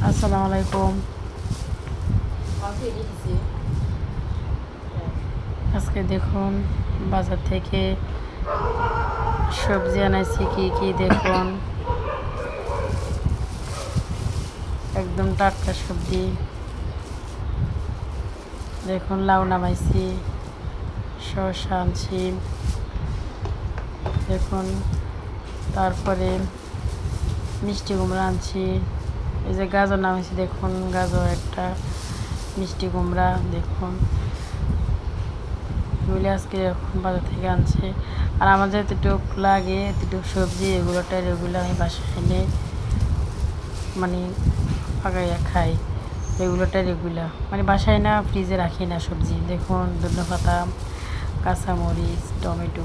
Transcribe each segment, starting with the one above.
আসসালামু আলাইকুম। আজকে দেখুন বাজার থেকে সবজি আনাইছি, কি কি দেখুন, একদম টাটকা সবজি। দেখুন লাউ নামাইছি, শসা আনছি, দেখুন তারপরে মিষ্টি কুমড়া আনছি। এই যে গাজর নামাইছি, দেখুন গাজর একটা, মিষ্টি কুমড়া দেখুন, এগুলি আজকে এখন বাজার থেকে আনছে। আর আমার যেতটুক লাগে এতটুকু সবজি এগুলো আমি বাসায় এনে মানে পাকাইয়া খাই। এগুলো মানে বাসায় না, ফ্রিজে রাখি না সবজি। দেখুন ধনেপাতা, কাঁচামরিচ, টমেটো,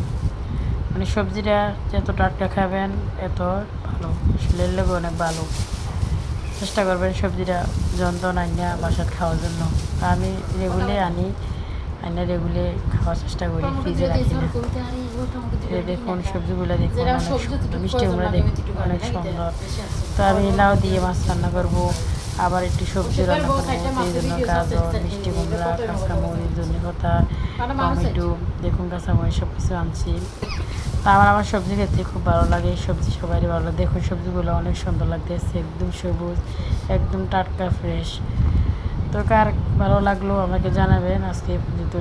মানে সবজিটা যত টাটকা খাবেন এত ভালো, শরীরের লেগে অনেক ভালো। চেষ্টা করবেন সবজিটা যন্ত্রণা না বাসায় খাওয়ার জন্য। আমি আনি রেগুলে খাওয়ার চেষ্টা করি, ফ্রিজে রাখি না। দেখুন সবজিগুলো দেখুন অনেক সুন্দর, মিষ্টি কুমড়া দেখুন অনেক সুন্দর। তো আমি লাউ দিয়ে মাছ রান্না করবো, আবার একটু সবজি রান্না করবো, সেই জন্য গাজর, মিষ্টি কুমড়া, কাঁচামরিচ, ধনেপাতা, টমেটো, দেখুন কাঁচামরিচ সব কিছু আনছি। তা আমার সবজি খেতে খুব ভালো লাগে, সবজি সবারই ভালো লাগে। দেখুন সবজিগুলো অনেক সুন্দর লাগতেছে, একদম সবুজ, একদম টাটকা ফ্রেশ। তো কার ভালো লাগলো আমাকে জানাবেন। আজকে এই পর্যন্ত।